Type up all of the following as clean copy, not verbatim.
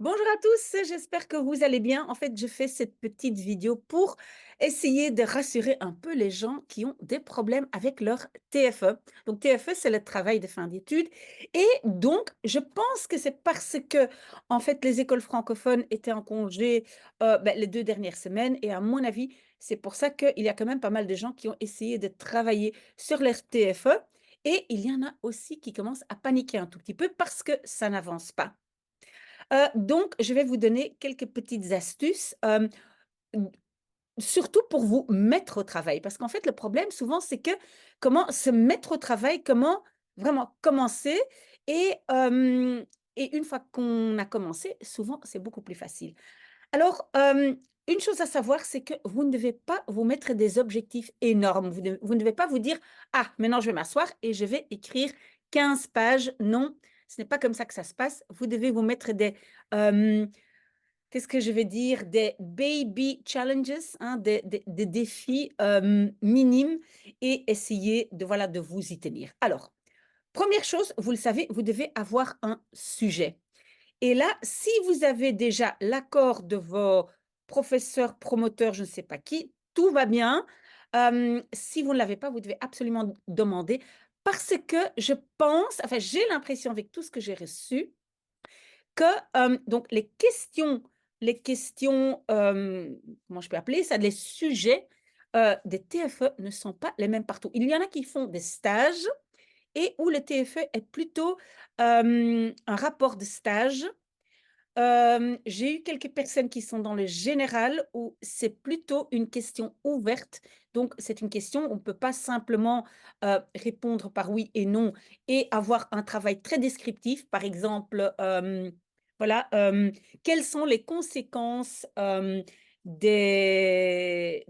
Bonjour à tous, j'espère que vous allez bien. En fait, je fais cette petite vidéo pour essayer de rassurer un peu les gens qui ont des problèmes avec leur TFE. Donc, TFE, c'est le travail de fin d'études. Et donc, je pense que c'est parce que, en fait, les écoles francophones étaient en congé les 2 dernières semaines. Et à mon avis, c'est pour ça qu'il y a quand même pas mal de gens qui ont essayé de travailler sur leur TFE. Et il y en a aussi qui commencent à paniquer un tout petit peu parce que ça n'avance pas. Donc, je vais vous donner quelques petites astuces, d surtout pour vous mettre au travail. Parce qu'en fait, le problème souvent, c'est que comment se mettre au travail, comment vraiment commencer et une fois qu'on a commencé, souvent, c'est beaucoup plus facile. Alors, une chose à savoir, c'est que vous ne devez pas vous mettre des objectifs énormes. Vous ne devez pas vous dire: «Ah, maintenant je vais m'asseoir et je vais écrire 15 pages». Non, ce n'est pas comme ça que ça se passe. Vous devez vous mettre des, hem, qu'est-ce que je vais dire? Des baby challenges, hein, des défis, minimes et essayer de, voilà, de vous y tenir. Alors, première chose, vous le savez, vous devez avoir un sujet. Et là, si vous avez déjà l'accord de vos professeurs, promoteurs, je ne sais pas qui, tout va bien. Si vous ne l'avez pas, vous devez absolument demander parce que je pense, enfin, j'ai l'impression avec tout ce que j'ai reçu que, donc les questions, comment je peux appeler ça? Les sujets, des TFE ne sont pas les mêmes partout. Il y en a qui font des stages et où le TFE est plutôt, un rapport de stage. J'ai eu quelques personnes qui sont dans le général où c'est plutôt une question ouverte. Donc, c'est une question, on ne peut pas simplement répondre par oui et non et avoir un travail très descriptif. Par exemple, voilà, quelles sont les conséquences des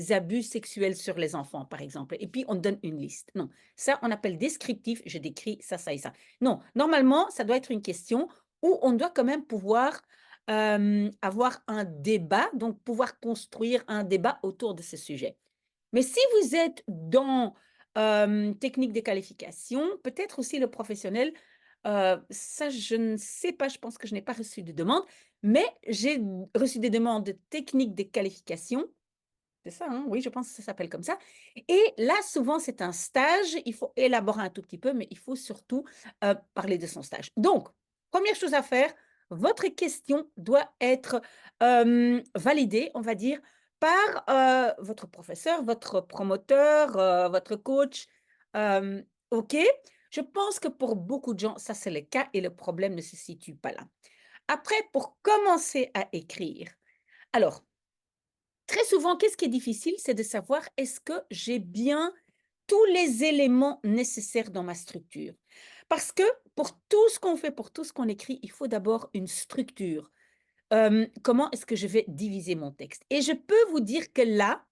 abus sexuels sur les enfants, par exemple. Et puis, on donne une liste. Non, ça, on appelle descriptif. Je décris ça, ça et ça. Non, normalement, ça doit être une question où on doit quand même pouvoir, avoir un débat, donc pouvoir construire un débat autour de ce sujet. Mais si vous êtes dans, technique de qualification, peut-être aussi le professionnel, ça je ne sais pas, je pense que je n'ai pas reçu de demande, mais j'ai reçu des demandes de technique de qualification. C'est ça, hein? Oui, je pense que ça s'appelle comme ça et là, souvent, c'est un stage. Il faut élaborer un tout petit peu, mais il faut surtout, parler de son stage. Donc, première chose à faire, votre question doit être, validée, on va dire, par, votre professeur, votre promoteur, votre coach. OK? Je pense que pour beaucoup de gens, ça, c'est le cas et le problème ne se situe pas là. Après, pour commencer à écrire, alors très souvent, qu'est-ce qui est difficile? C'est de savoir est-ce que j'ai bien tous les éléments nécessaires dans ma structure? Parce que pour tout ce qu'on fait, pour tout ce qu'on écrit, il faut d'abord une structure. Comment est-ce que je vais diviser mon texte? Et je peux vous dire que là,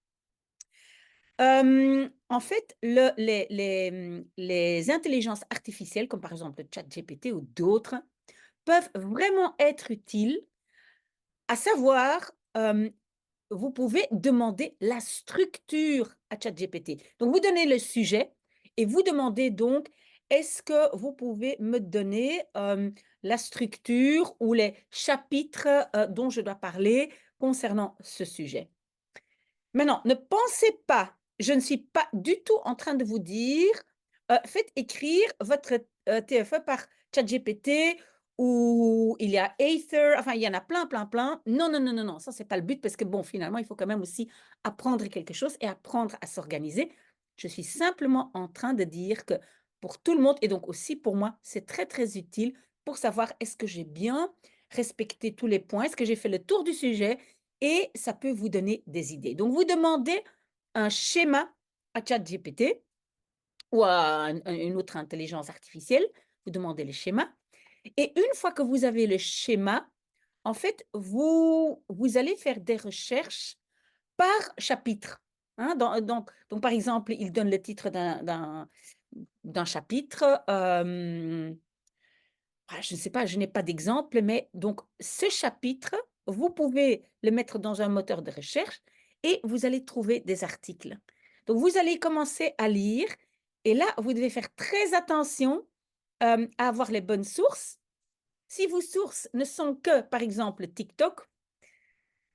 en fait, les intelligences artificielles, comme par exemple ChatGPT ou d'autres, peuvent vraiment être utiles, à savoir, vous pouvez demander la structure à ChatGPT. Donc, vous donnez le sujet et vous demandez donc: «Est-ce que vous pouvez me donner, la structure ou les chapitres, dont je dois parler concernant ce sujet?» Maintenant, ne pensez pas, je ne suis pas du tout en train de vous dire, faites écrire votre, TFE par ChatGPT ou il y a Aether, enfin il y en a plein, plein, plein. Non, non, non, non, non, ça c'est pas le but parce que bon, finalement, il faut quand même aussi apprendre quelque chose et apprendre à s'organiser. Je suis simplement en train de dire que pour tout le monde et donc aussi pour moi, c'est très, très utile pour savoir est-ce que j'ai bien respecté tous les points? Est-ce que j'ai fait le tour du sujet? Et ça peut vous donner des idées. Donc, vous demandez un schéma à ChatGPT ou à une autre intelligence artificielle. Vous demandez le schéma. Et une fois que vous avez le schéma, en fait, vous allez faire des recherches par chapitre. Hein. Donc, par exemple, il donne le titre d'un chapitre. Je ne sais pas, je n'ai pas d'exemple, mais donc ce chapitre, vous pouvez le mettre dans un moteur de recherche et vous allez trouver des articles. Donc vous allez commencer à lire et là, vous devez faire très attention, à avoir les bonnes sources. Si vos sources ne sont que, par exemple, TikTok,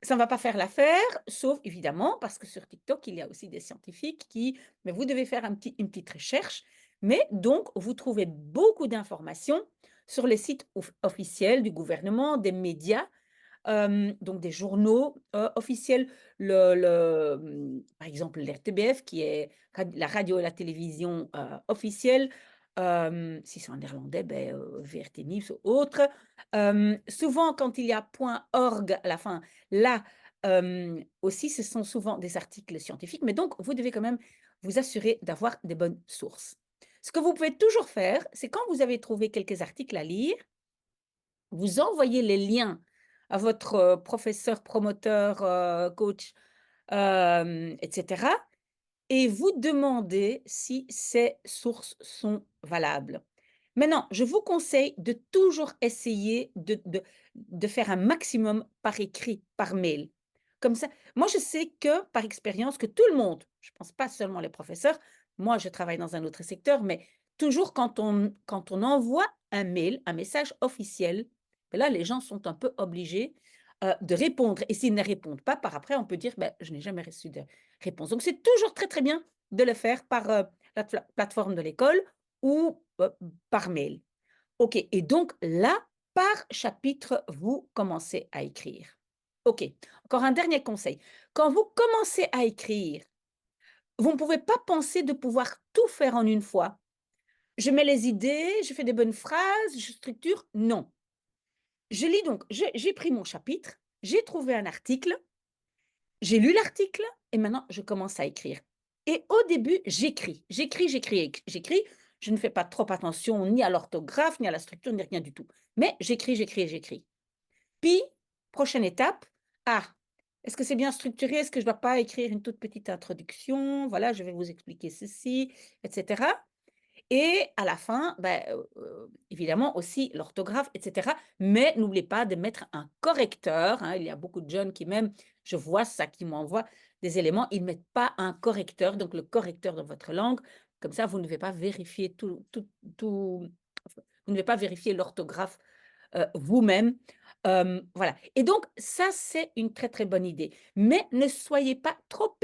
ça ne va pas faire l'affaire, sauf évidemment parce que sur TikTok, il y a aussi des scientifiques qui mais vous devez faire une petite recherche, mais donc vous trouvez beaucoup d'informations sur les sites officiels du gouvernement, des médias, donc des journaux, officiels, par exemple l'RTBF qui est la radio et la télévision, officielle, si c'est en néerlandais, ben, VRT Nieuws ou autre. Souvent quand il y a .org à la fin, là, aussi ce sont souvent des articles scientifiques, mais donc vous devez quand même vous assurer d'avoir des bonnes sources. Ce que vous pouvez toujours faire, c'est quand vous avez trouvé quelques articles à lire, vous envoyez les liens à votre, professeur, promoteur, coach, et cetera et vous demandez si ces sources sont valables. Maintenant, je vous conseille de toujours essayer de faire un maximum par écrit, par mail. Comme ça moi je sais que, par expérience, que tout le monde, je ne pense pas seulement les professeurs, moi je travaille dans un autre secteur, mais toujours quand on envoie un mail, un message officiel, ben là les gens sont un peu obligés, de répondre et s'ils ne répondent pas, par après on peut dire: «Beh, je n'ai jamais reçu de réponse». Donc c'est toujours très, très bien de le faire par, la plateforme de l'école ou, par mail. OK et donc là, par chapitre, vous commencez à écrire. OK. Encore un dernier conseil. Quand vous commencez à écrire, vous ne pouvez pas penser de pouvoir tout faire en une fois. Je mets les idées, je fais des bonnes phrases, je structure. Non. Je lis donc, j'ai pris mon chapitre, j'ai trouvé un article, j'ai lu l'article et maintenant je commence à écrire et au début, j'écris. Je ne fais pas trop attention ni à l'orthographe, ni à la structure, ni rien du tout. Mais j'écris. Puis, prochaine étape, ah, est-ce que c'est bien structuré? Est-ce que je ne dois pas écrire une toute petite introduction? Voilà, je vais vous expliquer ceci, et cetera. Et à la fin, bah, évidemment aussi l'orthographe et cetera. Mais n'oubliez pas de mettre un correcteur, hein. Il y a beaucoup de jeunes qui même, je vois ça, qui m'envoient des éléments, ils ne mettent pas un correcteur, donc le correcteur dans votre langue. Comme ça, vous ne devez pas vérifier tout enfin, vous ne devez pas vérifier l'orthographe, vous-même. Voilà et donc ça, c'est une très, très bonne idée. Mais ne soyez pas trop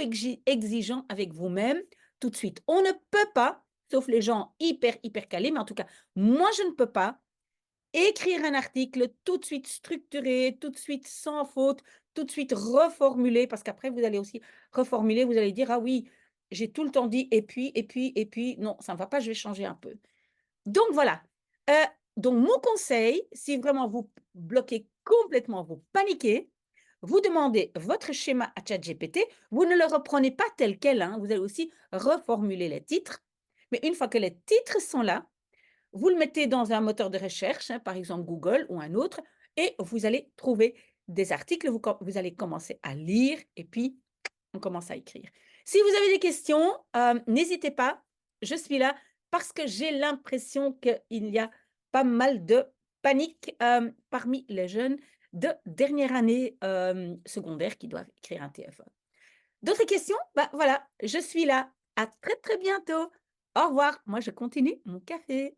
exigeant avec vous-même tout de suite. On ne peut pas, sauf les gens hyper, hyper calés, mais en tout cas, moi, je ne peux pas écrire un article tout de suite structuré, tout de suite sans faute, tout de suite reformulé, parce qu'après vous allez aussi reformuler, vous allez dire: «Ah oui, j'ai tout le temps dit et puis, non, ça ne va pas, je vais changer un peu». Donc voilà, heu, donc mon conseil, si vraiment vous bloquez complètement, vous paniquez, vous demandez votre schéma à ChatGPT, vous ne le reprenez pas tel quel, hein, vous allez aussi reformuler les titres, mais une fois que les titres sont là, vous le mettez dans un moteur de recherche, hein, par exemple Google ou un autre et vous allez trouver des articles, vous allez commencer à lire et puis on commence à écrire. Si vous avez des questions, n'hésitez pas, je suis là parce que j'ai l'impression qu'il y a pas mal de panique, parmi les jeunes de dernière année, secondaire qui doivent écrire un TFE. D'autres questions? Bah, voilà, je suis là. À très, très bientôt. Au revoir. Moi, je continue mon café.